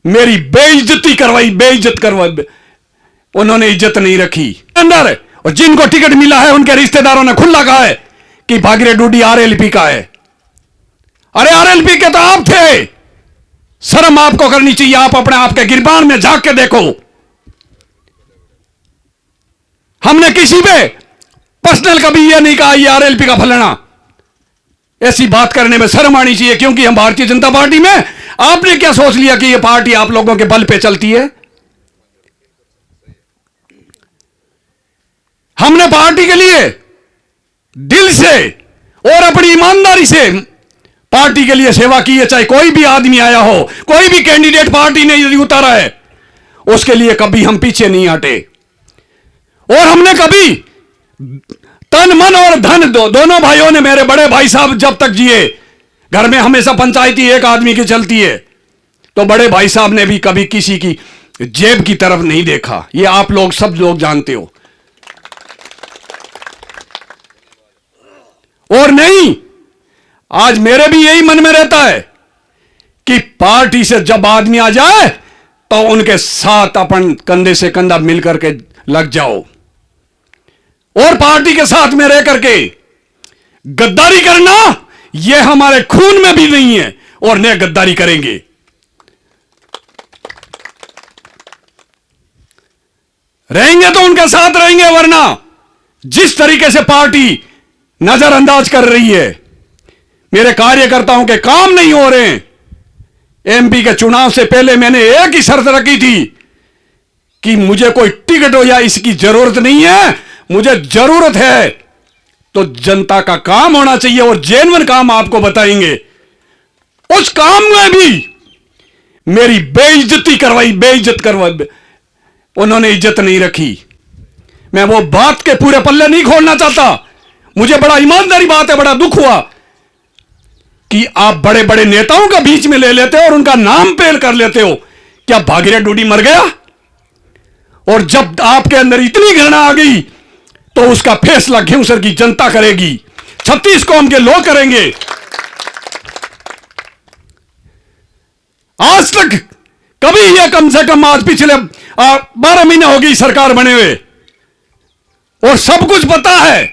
मेरी बेइज्जती करवाई, बेइज्जत करवाई। उन्होंने इज्जत नहीं रखी अंदर। और जिनको टिकट मिला है उनके रिश्तेदारों ने खुला कहा है कि भागीरथ डूडी आरएलपी का है। अरे आरएलपी के तो आप थे। शर्म आपको करनी चाहिए। आप अपने आप के गिरबान में झांक के देखो। हमने किसी पे पर्सनल कभी यह नहीं कहा ये आरएलपी का फलाना। ऐसी बात करने में शर्म आनी चाहिए, क्योंकि हम भारतीय जनता पार्टी में। आपने क्या सोच लिया कि यह पार्टी आप लोगों के बल पे चलती है? हमने पार्टी के लिए दिल से और अपनी ईमानदारी से पार्टी के लिए सेवा की है। चाहे कोई भी आदमी आया हो, कोई भी कैंडिडेट पार्टी ने यदि उतारा है, उसके लिए कभी हम पीछे नहीं हटे। और हमने कभी तन मन और धन दोनों भाइयों ने, मेरे बड़े भाई साहब जब तक जिए, घर में हमेशा पंचायती एक आदमी की चलती है, तो बड़े भाई साहब ने भी कभी किसी की जेब की तरफ नहीं देखा। ये आप लोग सब लोग जानते हो। और नहीं, आज मेरे भी यही मन में रहता है कि पार्टी से जब आदमी आ जाए तो उनके साथ अपन कंधे से कंधा मिलकर के लग जाओ। और पार्टी के साथ में रह करके गद्दारी करना यह हमारे खून में भी नहीं है, और न गद्दारी करेंगे। रहेंगे तो उनके साथ रहेंगे, वरना जिस तरीके से पार्टी नजरअंदाज कर रही है, मेरे कार्यकर्ताओं के काम नहीं हो रहे हैं। एमपी के चुनाव से पहले मैंने एक ही शर्त रखी थी कि मुझे कोई टिकट हो या इसकी जरूरत नहीं है, मुझे जरूरत है तो जनता का काम होना चाहिए और जेन्युइन काम आपको बताएंगे। उस काम में भी मेरी बेइज्जती करवाई, बेइज्जत करवाई। उन्होंने इज्जत नहीं रखी। मैं वो बात के पूरे पल्ले नहीं खोलना चाहता। मुझे बड़ा ईमानदारी बात है, बड़ा दुख हुआ कि आप बड़े बड़े नेताओं का बीच में ले लेते हो और उनका नाम पेल कर लेते हो। क्या भागीरथ डूडी मर गया? और जब आपके अंदर इतनी घृणा आ गई तो उसका फैसला घिवसर की जनता करेगी, 36 कौम के लोग करेंगे। आज तक कभी यह कम से कम, आज पिछले 12 महीने हो गई सरकार बने हुए और सब कुछ पता है।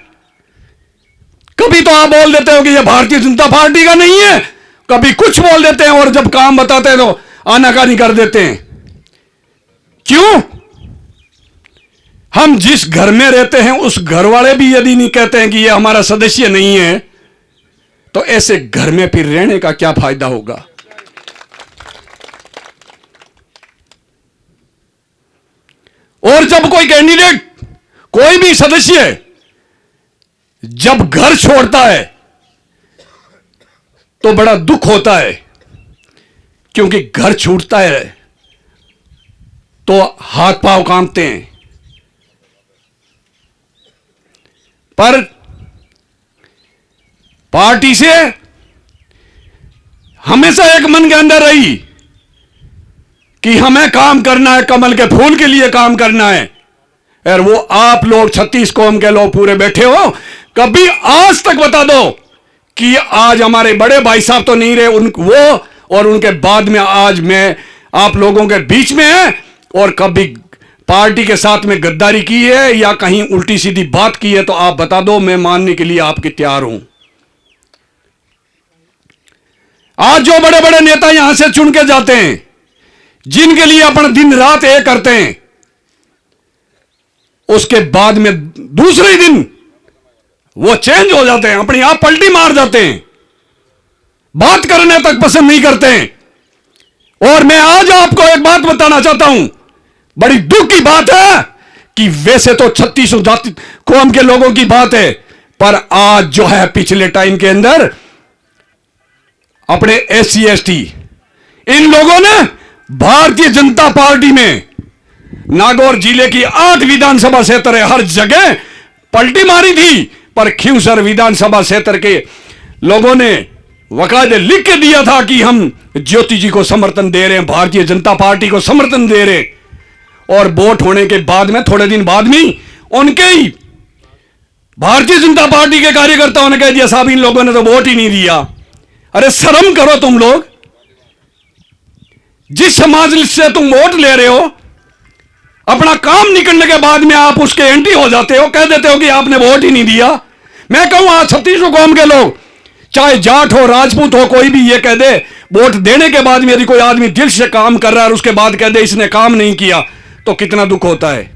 कभी तो आप बोल देते हो कि यह भारतीय जनता पार्टी का नहीं है, कभी कुछ बोल देते हैं और जब काम बताते हैं तो आनाकानी कर देते हैं। क्यों? हम जिस घर में रहते हैं उस घर वाले भी यदि नहीं कहते हैं कि यह हमारा सदस्य नहीं है, तो ऐसे घर में फिर रहने का क्या फायदा होगा? और जब कोई कैंडिडेट, कोई भी सदस्य जब घर छोड़ता है तो बड़ा दुख होता है, क्योंकि घर छूटता है तो हाथ पांव कांपते हैं। पर पार्टी से हमेशा एक मन के अंदर रही कि हमें काम करना है, कमल के फूल के लिए काम करना है। और वो आप लोग 36 कौम के लोग पूरे बैठे हो, कभी आज तक बता दो कि आज हमारे बड़े भाई साहब तो नहीं रहे, वो और उनके बाद में आज मैं आप लोगों के बीच में है, और कभी पार्टी के साथ में गद्दारी की है या कहीं उल्टी सीधी बात की है तो आप बता दो, मैं मानने के लिए आपके तैयार हूं। आज जो बड़े बड़े नेता यहां से चुन के जाते हैं, जिनके लिए अपना दिन रात एक करते हैं, उसके बाद में दूसरे दिन वो चेंज हो जाते हैं, अपनी आप पलटी मार जाते हैं, बात करने तक पसंद नहीं करते हैं। और मैं आज आपको एक बात बताना चाहता हूं, बड़ी दुख की बात है कि वैसे तो 36 जाति कौम के लोगों की बात है, पर आज जो है पिछले टाइम के अंदर अपने SC ST इन लोगों ने भारतीय जनता पार्टी में नागौर जिले की 8 विधानसभा क्षेत्र हर जगह पलटी मारी थी, पर खींवसर विधानसभा क्षेत्र के लोगों ने वकायदे लिख के दिया था कि हम ज्योति जी को समर्थन दे रहे हैं, भारतीय जनता पार्टी को समर्थन दे रहे हैं। और वोट होने के बाद में थोड़े दिन बाद में उनके ही भारतीय जनता पार्टी के कार्यकर्ताओं ने कह दिया साहब इन लोगों ने तो वोट ही नहीं दिया। अरे शर्म करो तुम लोग। जिस समाज से तुम वोट ले रहे हो, अपना काम निकलने के बाद में आप उसके एंटी हो जाते हो, कह देते हो कि आपने वोट ही नहीं दिया। मैं कहूं आज छत्तीसों कौम के लोग, चाहे जाट हो राजपूत हो, कोई भी ये कह दे वोट देने के बाद में यदि कोई आदमी दिल से काम कर रहा है और उसके बाद कह दे इसने काम नहीं किया, तो कितना दुख होता है।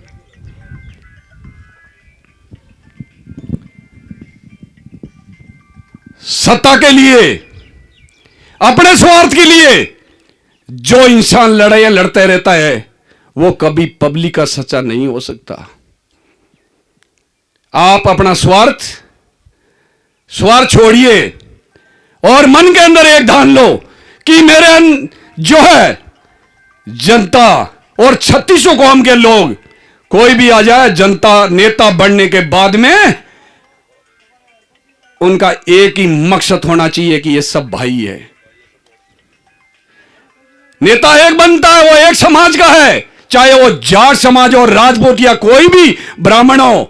सत्ता के लिए, अपने स्वार्थ के लिए जो इंसान लड़ाइयां लड़ते रहता है वो कभी पब्लिक का सच्चा नहीं हो सकता। आप अपना स्वार्थ छोड़िए और मन के अंदर एक ठान लो कि मेरे जो है जनता और छत्तीसों कौम के लोग, कोई भी आ जाए, जनता नेता बनने के बाद में उनका एक ही मकसद होना चाहिए कि ये सब भाई है। नेता एक बनता है, वो एक समाज का है, चाहे वो जाट समाज हो, राजपूत या कोई भी ब्राह्मण हो।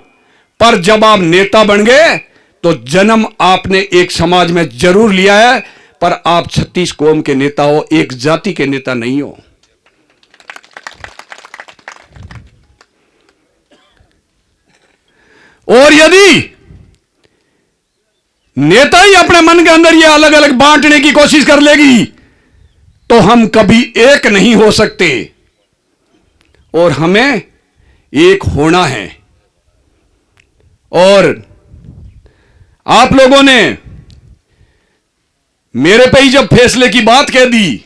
पर जब आप नेता बन गए तो जन्म आपने एक समाज में जरूर लिया है, पर आप 36 कौम के नेता हो, एक जाति के नेता नहीं हो। और यदि नेता ही अपने मन के अंदर ये अलग अलग बांटने की कोशिश कर लेगी तो हम कभी एक नहीं हो सकते। और हमें एक होना है। और आप लोगों ने मेरे पे ही जब फैसले की बात कह दी,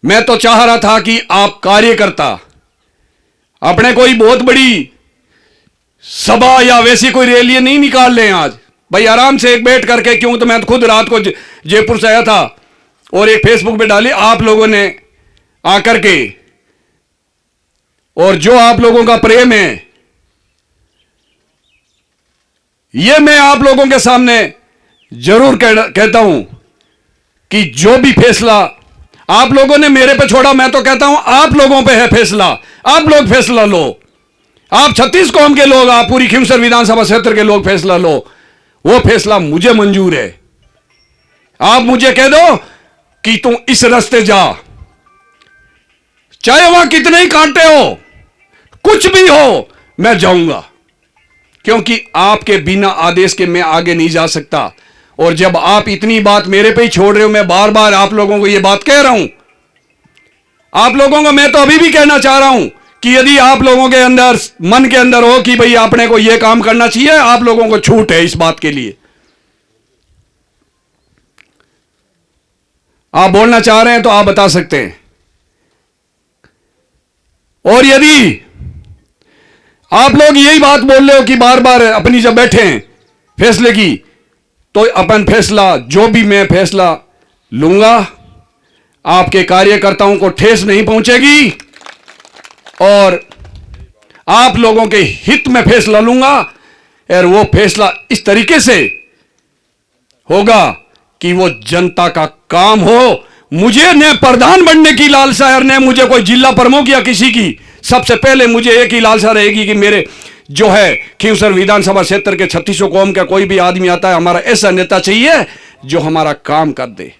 मैं तो चाह रहा था कि आप कार्यकर्ता अपने कोई बहुत बड़ी सभा या वैसी कोई रैली नहीं निकाल लें। आज भाई आराम से एक बैठ करके, क्यों तो मैं खुद रात को जयपुर से आया था और एक फेसबुक पे डाली आप लोगों ने आकर के, और जो आप लोगों का प्रेम है ये मैं आप लोगों के सामने जरूर कहता हूं कि जो भी फैसला आप लोगों ने मेरे पे छोड़ा, मैं तो कहता हूं आप लोगों पे है फैसला। आप लोग फैसला लो, आप 36 कौम के लोग, आप पूरी खिमसर विधानसभा क्षेत्र के लोग फैसला लो। वो फैसला मुझे मंजूर है। आप मुझे कह दो कि तुम इस रास्ते जा, चाहे वहां कितने ही कांटे हो, कुछ भी हो, मैं जाऊंगा, क्योंकि आपके बिना आदेश के मैं आगे नहीं जा सकता। और जब आप इतनी बात मेरे पे ही छोड़ रहे हो, मैं बार बार आप लोगों को यह बात कह रहा हूं। आप लोगों को मैं तो अभी भी कहना चाह रहा हूं कि यदि आप लोगों के अंदर मन के अंदर हो कि भाई आपने को यह काम करना चाहिए, आप लोगों को छूट है इस बात के लिए। आप बोलना चाह रहे हैं तो आप बता सकते हैं। और यदि आप लोग यही बात बोल रहे हो कि बार बार अपनी जब बैठे हैं फैसले की, तो अपन फैसला, जो भी मैं फैसला लूंगा, आपके कार्यकर्ताओं को ठेस नहीं पहुंचेगी और आप लोगों के हित में फैसला लूंगा। और वो फैसला इस तरीके से होगा कि वो जनता का काम हो। मुझे न प्रधान बनने की लालसा है, न मुझे कोई जिला प्रमुख या किसी की। सबसे पहले मुझे एक ही लालसा रहेगी कि मेरे जो है खींवसर विधानसभा क्षेत्र के 36 कौम का कोई भी आदमी आता है, हमारा ऐसा नेता चाहिए जो हमारा काम कर दे।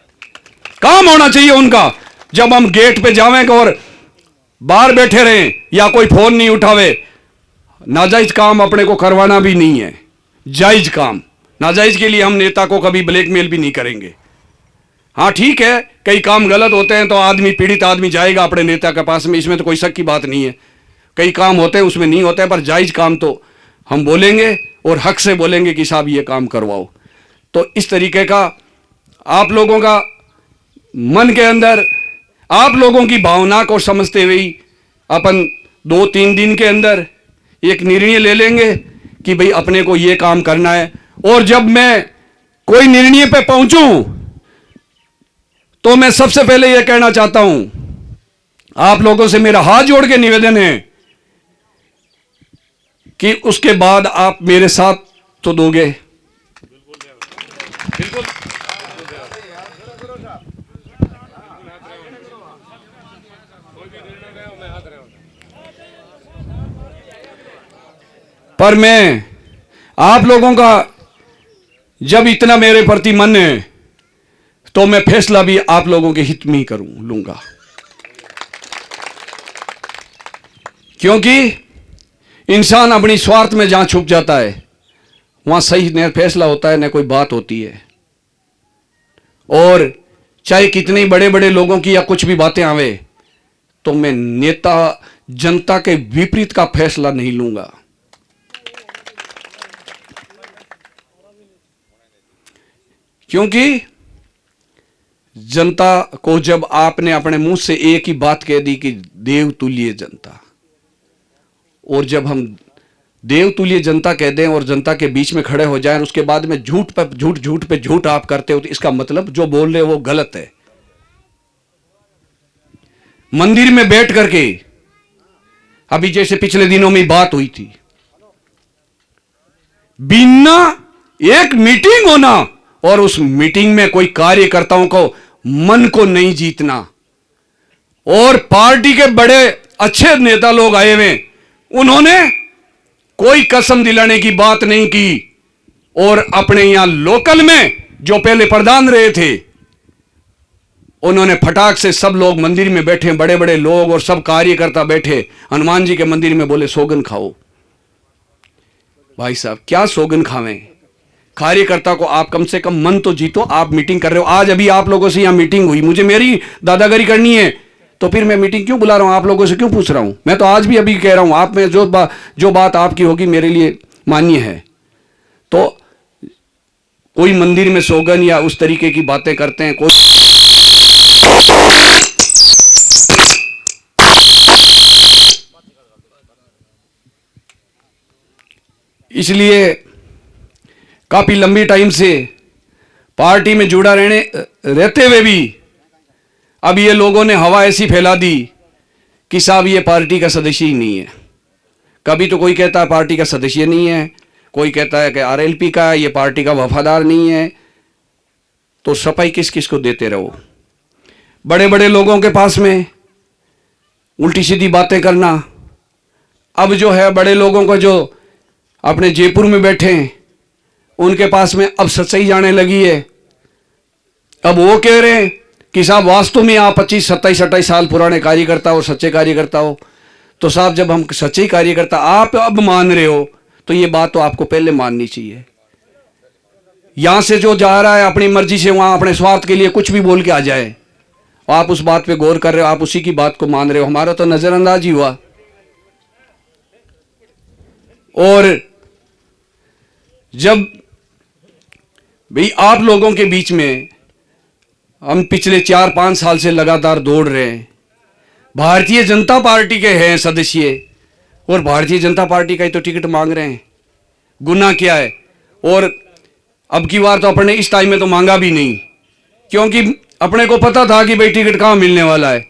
काम होना चाहिए उनका। जब हम गेट पे जावेंगे और बाहर बैठे रहें या कोई फोन नहीं उठावे, नाजायज काम अपने को करवाना भी नहीं है। जायज काम, नाजायज के लिए हम नेता को कभी ब्लैकमेल भी नहीं करेंगे। हाँ ठीक है, कई काम गलत होते हैं तो आदमी, पीड़ित आदमी जाएगा अपने नेता के पास में, इसमें तो कोई शक की बात नहीं है। कई काम होते हैं उसमें नहीं होते हैं, पर जायज काम तो हम बोलेंगे और हक से बोलेंगे कि साहब ये काम करवाओ। तो इस तरीके का आप लोगों का मन के अंदर, आप लोगों की भावना को समझते हुए अपन 2-3 दिन के अंदर एक निर्णय ले लेंगे कि भाई अपने को ये काम करना है। और जब मैं कोई निर्णय पे पहुंचूं तो मैं सबसे पहले यह कहना चाहता हूं, आप लोगों से मेरा हाथ जोड़ के निवेदन है कि उसके बाद आप मेरे साथ तो दोगे। बिल्कुल। पर मैं आप लोगों का जब इतना मेरे प्रति मन है तो मैं फैसला भी आप लोगों के हित में ही लूंगा, क्योंकि इंसान अपनी स्वार्थ में जहां छुप जाता है वहां सही न फैसला होता है न कोई बात होती है। और चाहे कितने बड़े बड़े लोगों की या कुछ भी बातें आवे, तो मैं नेता जनता के विपरीत का फैसला नहीं लूंगा। क्योंकि जनता को जब आपने अपने मुंह से एक ही बात कह दी कि देवतुल्य जनता, और जब हम देवतुल्य जनता कह दें और जनता के बीच में खड़े हो जाएं, उसके बाद में झूठ पे झूठ, झूठ पे झूठ आप करते हो, तो इसका मतलब जो बोल रहे हो वो गलत है। मंदिर में बैठ करके अभी जैसे पिछले दिनों में बात हुई थी, बिना एक मीटिंग होना और उस मीटिंग में कोई कार्यकर्ताओं को मन को नहीं जीतना, और पार्टी के बड़े अच्छे नेता लोग आए हुए, उन्होंने कोई कसम दिलाने की बात नहीं की, और अपने यहां लोकल में जो पहले प्रधान रहे थे उन्होंने फटाक से सब लोग मंदिर में बैठे, बड़े बड़े लोग और सब कार्यकर्ता बैठे हनुमान जी के मंदिर में, बोले सोगन खाओ। भाई साहब क्या सोगन खावें? कार्यकर्ता को आप कम से कम मन तो जीतो। आप मीटिंग कर रहे हो, आज अभी आप लोगों से यहां मीटिंग हुई, मुझे मेरी दादागिरी करनी है तो फिर मैं मीटिंग क्यों बुला रहा हूं? आप लोगों से क्यों पूछ रहा हूं? मैं तो आज भी अभी कह रहा हूं, आप में जो बात आपकी होगी मेरे लिए मान्य है। तो कोई मंदिर में सोगन या उस तरीके की बातें करते हैं, कोई इसलिए काफी लंबी टाइम से पार्टी में जुड़ा रहते हुए भी अब ये लोगों ने हवा ऐसी फैला दी कि साहब ये पार्टी का सदस्य ही नहीं है। कभी तो कोई कहता है पार्टी का सदस्य नहीं है, कोई कहता है कि आरएलपी का, ये पार्टी का वफादार नहीं है। तो सफाई किस किस को देते रहो? बड़े बड़े लोगों के पास में उल्टी सीधी बातें करना। अब जो है बड़े लोगों को जो अपने जयपुर में बैठे हैं उनके पास में अब सच्चाई जाने लगी है। अब वो कह रहे हैं कि साहब वास्तव में आप 25-27-28 साल पुराने कार्यकर्ता हो, सच्चे कार्यकर्ता हो। तो साहब जब हम सच्चे कार्यकर्ता आप अब मान रहे हो तो ये बात तो आपको पहले माननी चाहिए। यहां से जो जा रहा है अपनी मर्जी से, वहां अपने स्वार्थ के लिए कुछ भी बोल के आ जाए, आप उस बात पे गौर कर रहे हो, आप उसी की बात को मान रहे हो। हमारा तो नजरअंदाज ही हुआ। और जब भाई आप लोगों के बीच में हम पिछले 4-5 साल से लगातार दौड़ रहे हैं, भारतीय जनता पार्टी के हैं सदस्य, और भारतीय जनता पार्टी का ही तो टिकट मांग रहे हैं। गुनाह क्या है? और अब की बार तो अपने इस टाइम में तो मांगा भी नहीं, क्योंकि अपने को पता था कि भाई टिकट कहां मिलने वाला है,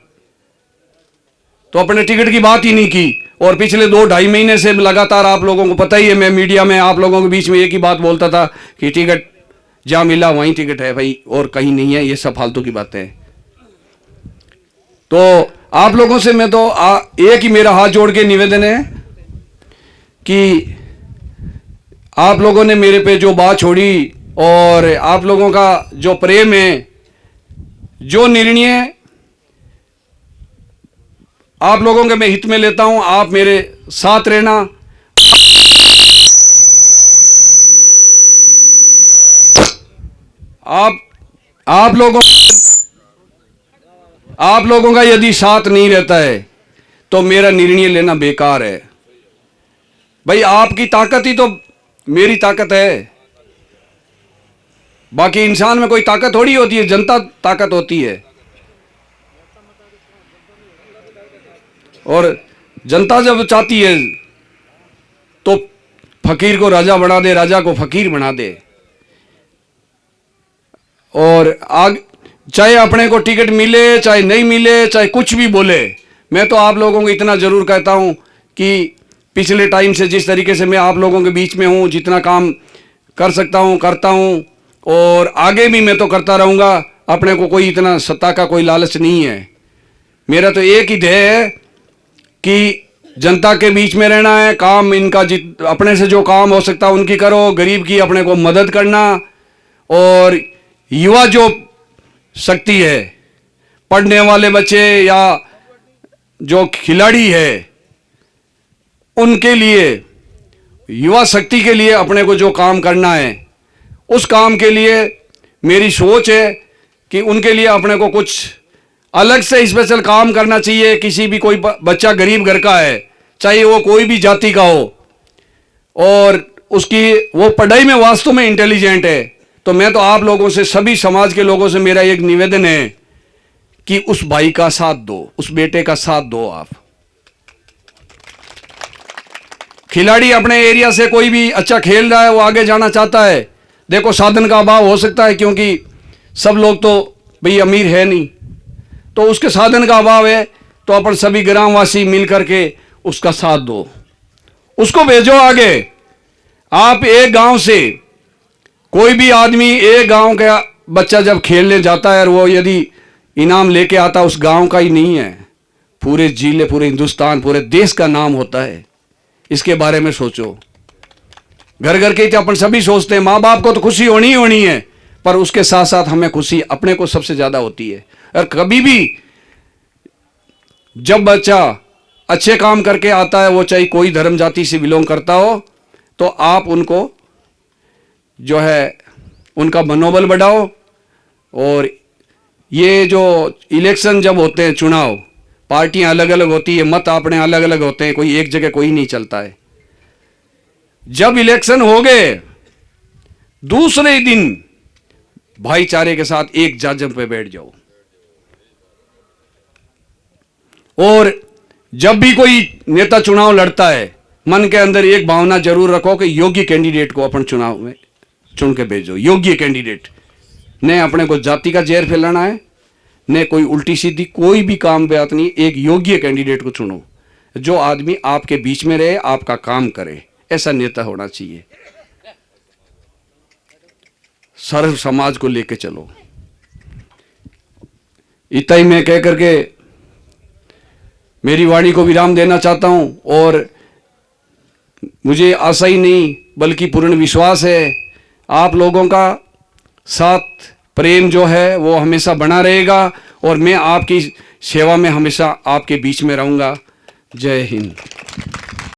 तो अपने टिकट की बात ही नहीं की। और पिछले 2-2.5 महीने से लगातार आप लोगों को पता ही है, मैं मीडिया में आप लोगों के बीच में एक ही बात बोलता था कि टिकट जहां मिला वहीं टिकट है भाई, और कहीं नहीं है। ये सब फालतू की बातें हैं। तो आप लोगों से मैं तो एक ही मेरा हाथ जोड़ के निवेदन है कि आप लोगों ने मेरे पे जो बात छोड़ी और आप लोगों का जो प्रेम है, जो निर्णय आप लोगों के मैं हित में लेता हूं, आप मेरे साथ रहना। आप लोगों का यदि साथ नहीं रहता है तो मेरा निर्णय लेना बेकार है। भाई आपकी ताकत ही तो मेरी ताकत है। बाकी इंसान में कोई ताकत थोड़ी होती है, जनता ताकत होती है। और जनता जब चाहती है तो फकीर को राजा बना दे, राजा को फकीर बना दे। और चाहे अपने को टिकट मिले चाहे नहीं मिले, चाहे कुछ भी बोले, मैं तो आप लोगों को इतना जरूर कहता हूं कि पिछले टाइम से जिस तरीके से मैं आप लोगों के बीच में हूं, जितना काम कर सकता हूं करता हूं, और आगे भी मैं तो करता रहूंगा। अपने को कोई इतना सत्ता का कोई लालच नहीं है। मेरा तो एक ही ध्येय है कि जनता के बीच में रहना है। काम इनका अपने से जो काम हो सकता है उनकी करो, गरीब की अपने को मदद करना, और युवा जो शक्ति है, पढ़ने वाले बच्चे या जो खिलाड़ी है, उनके लिए, युवा शक्ति के लिए अपने को जो काम करना है, उस काम के लिए मेरी सोच है कि उनके लिए अपने को कुछ अलग से स्पेशल काम करना चाहिए। किसी भी कोई बच्चा गरीब घर का है, चाहे वो कोई भी जाति का हो, और उसकी वो पढ़ाई में वास्तव में इंटेलिजेंट है, तो मैं तो आप लोगों से, सभी समाज के लोगों से मेरा एक निवेदन है कि उस भाई का साथ दो, उस बेटे का साथ दो। आप खिलाड़ी अपने एरिया से कोई भी अच्छा खेल रहा है, वो आगे जाना चाहता है, देखो साधन का अभाव हो सकता है क्योंकि सब लोग तो भाई अमीर है नहीं, तो उसके साधन का अभाव है, तो अपन सभी ग्रामवासी मिल करके उसका साथ दो, उसको भेजो आगे। आप एक गांव से कोई भी आदमी, एक गांव का बच्चा जब खेलने जाता है और वो यदि इनाम लेके आता, उस गांव का ही नहीं है, पूरे जिले, पूरे हिंदुस्तान, पूरे देश का नाम होता है। इसके बारे में सोचो। घर घर के अपन सभी सोचते हैं, माँ बाप को तो खुशी होनी ही होनी है, पर उसके साथ साथ हमें खुशी अपने को सबसे ज्यादा होती है। और कभी भी जब बच्चा अच्छे काम करके आता है, वो चाहे कोई धर्म जाति से बिलोंग करता हो, तो आप उनको जो है उनका मनोबल बढ़ाओ। और ये जो इलेक्शन जब होते हैं, चुनाव, पार्टियां अलग अलग होती है, मत अपने अलग अलग होते हैं, कोई एक जगह कोई नहीं चलता है। जब इलेक्शन हो गए, दूसरे दिन भाईचारे के साथ एक जाजम पे बैठ जाओ। और जब भी कोई नेता चुनाव लड़ता है, मन के अंदर एक भावना जरूर रखो कि योग्य कैंडिडेट को अपन चुनाव में चुन के भेजो। योग्य कैंडिडेट, ने अपने को जाति का जहर फैलाना है, ने कोई उल्टी सीधी कोई भी काम बात नहीं। एक योग्य कैंडिडेट को चुनो, जो आदमी आपके बीच में रहे, आपका काम करे, ऐसा नेता होना चाहिए। सर्व समाज को लेके चलो। इतना ही मैं कह करके मेरी वाणी को विराम देना चाहता हूं। और मुझे आशा ही नहीं बल्कि पूर्ण विश्वास है, आप लोगों का साथ प्रेम जो है वो हमेशा बना रहेगा, और मैं आपकी सेवा में हमेशा आपके बीच में रहूंगा। जय हिंद।